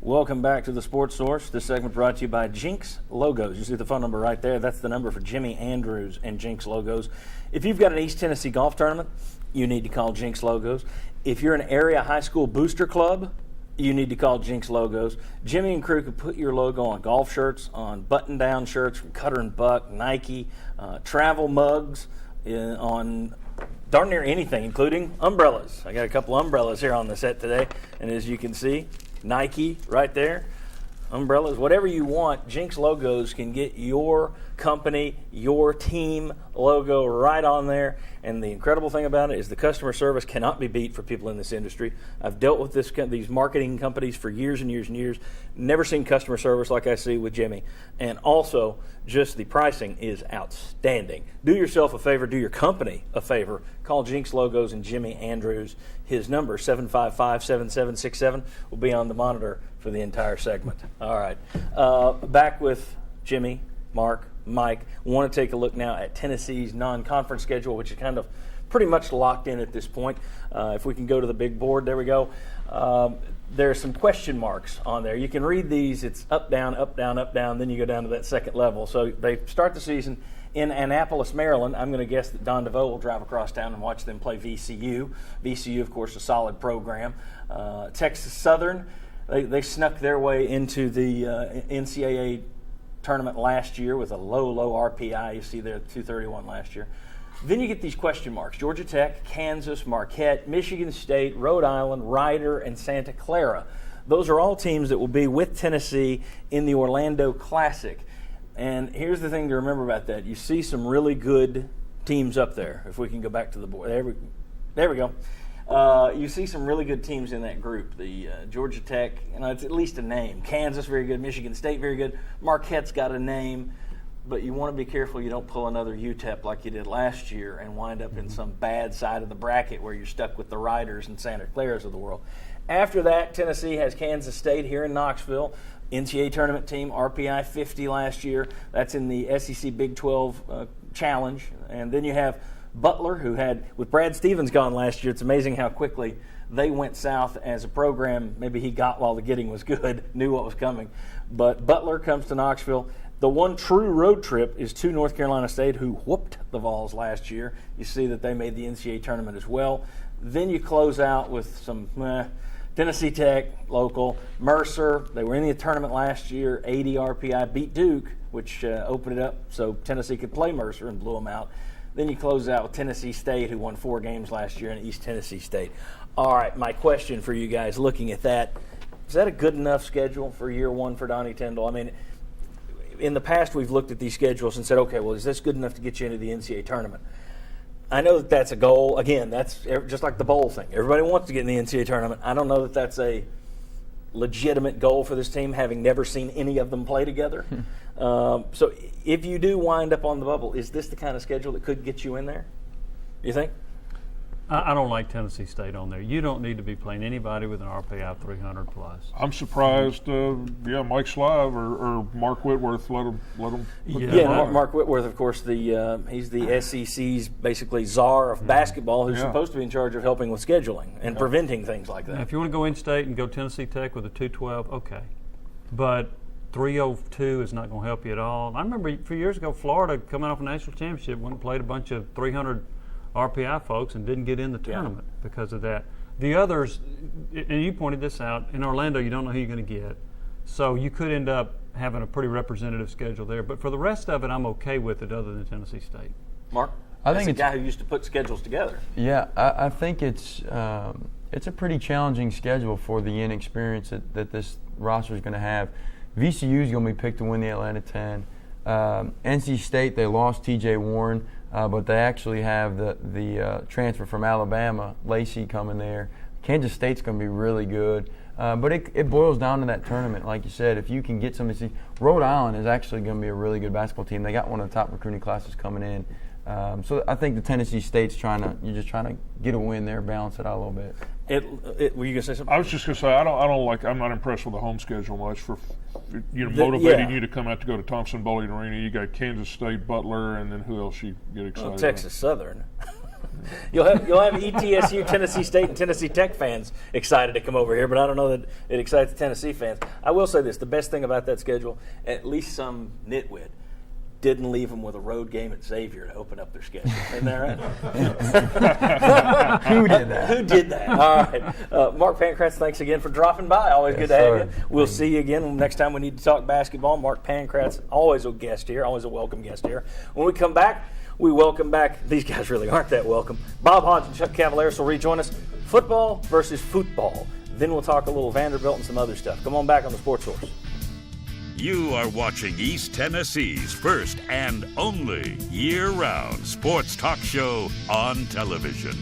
Welcome back to the Sports Source. This segment brought to you by Jinx Logos. You see the phone number right there. That's the number for Jimmy Andrews and Jinx Logos. If you've got an East Tennessee golf tournament, you need to call Jinx Logos. If you're an area high school booster club, you need to call Jinx Logos. Jimmy and crew could put your logo on golf shirts, on button-down shirts from Cutter and Buck, Nike, travel mugs, on darn near anything, including umbrellas. I got a couple umbrellas here on the set today, and as you can see, Nike right there, umbrellas, whatever you want. Jinx Logos can get your company, your team logo right on there. And the incredible thing about it is the customer service cannot be beat for people in this industry. I've dealt with these marketing companies for years and years and years. Never seen customer service like I see with Jimmy. And also, just the pricing is outstanding. Do yourself a favor, do your company a favor. Call Jinx Logos and Jimmy Andrews. His number, 755-7767, will be on the monitor for the entire segment. All right. Back with Jimmy, Mark, Mike. We want to take a look now at Tennessee's non-conference schedule, which is kind of pretty much locked in at this point. If we can go to the big board, there we go. There are some question marks on there. You can read these. It's up, down, up, down, up, down. Then you go down to that second level. So they start the season in Annapolis, Maryland. I'm going to guess that Don DeVoe will drive across town and watch them play VCU. VCU, of course, a solid program. Texas Southern, they snuck their way into the NCAA tournament last year with a low RPI. You see there, 231 last year. Then you get these question marks: Georgia Tech, Kansas, Marquette, Michigan State, Rhode Island, Rider, and Santa Clara. Those are all teams that will be with Tennessee in the Orlando Classic. And here's the thing to remember about that. You see some really good teams up there. If we can go back to the board. There we go. You see some really good teams in that group. The Georgia Tech, it's at least a name. Kansas, very good. Michigan State, very good. Marquette's got a name. But you want to be careful you don't pull another UTEP like you did last year and wind up in some bad side of the bracket where you're stuck with the Riders and Santa Claras of the world. After that, Tennessee has Kansas State here in Knoxville. NCAA tournament team, RPI 50 last year. That's in the SEC Big 12 Challenge. And then you have Butler, who had, with Brad Stevens gone last year, it's amazing how quickly they went south as a program. Maybe he got while the getting was good, knew what was coming. But Butler comes to Knoxville. The one true road trip is to North Carolina State, who whooped the Vols last year. You see that they made the NCAA tournament as well. Then you close out with some Tennessee Tech, local. Mercer, they were in the tournament last year, 80 RPI, beat Duke, which opened it up so Tennessee could play Mercer and blew them out. Then you close out with Tennessee State, who won 4 games last year, and East Tennessee State. All right, my question for you guys looking at that, is that a good enough schedule for year one for Donnie Tyndall? I mean, in the past, we've looked at these schedules and said, okay, well, is this good enough to get you into the NCAA tournament? I know that that's a goal. Again, that's just like the bowl thing. Everybody wants to get in the NCAA tournament. I don't know that that's a legitimate goal for this team, having never seen any of them play together. So if you do wind up on the bubble, is this the kind of schedule that could get you in there, you think? I don't like Tennessee State on there. You don't need to be playing anybody with an RPI 300 plus. I'm surprised. Mike Slive or Mark Whitworth let them. Mark Whitworth, of course, he's the SEC's basically czar of basketball, who's supposed to be in charge of helping with scheduling and preventing things like that. Now, if you want to go in state and go Tennessee Tech with a 212, okay, but 302 is not going to help you at all. I remember a few years ago, Florida coming off a national championship went and played a bunch of 300 RPI folks and didn't get in the tournament because of that. The others, and you pointed this out, in Orlando you don't know who you're going to get. So you could end up having a pretty representative schedule there. But for the rest of it, I'm okay with it other than Tennessee State. Mark? I think it's a guy who used to put schedules together. Yeah, I think it's a pretty challenging schedule for the inexperience that this roster is going to have. VCU is going to be picked to win the Atlanta 10. NC State, they lost T.J. Warren. But they actually have the transfer from Alabama, Lacey, coming there. Kansas State's going to be really good. But it boils down to that tournament. Like you said, if you can get some of these – Rhode Island is actually going to be a really good basketball team. They got one of the top recruiting classes coming in. So I think the Tennessee State's you're just trying to get a win there, balance it out a little bit. Were you going to say something? I was just going to say I'm not impressed with the home schedule much for motivating you to come out to go to Thompson Boling Arena. You got Kansas State, Butler, and then who else you get excited about? Texas Southern. You'll have ETSU, Tennessee State, and Tennessee Tech fans excited to come over here, but I don't know that it excites the Tennessee fans. I will say this: the best thing about that schedule, at least some nitwit didn't leave them with a road game at Xavier to open up their schedule. Isn't that right? Who did that? Who did that? All right. Mark Pancratz, thanks again for dropping by. Always good to have you. We'll see you again next time we need to talk basketball. Mark Pancratz, always a guest here, always a welcome guest here. When we come back, we welcome back, these guys really aren't that welcome. Bob Hodge and Chuck Cavaleris will rejoin us. Football versus football. Then we'll talk a little Vanderbilt and some other stuff. Come on back on the Sports Source. You are watching East Tennessee's first and only year-round sports talk show on television.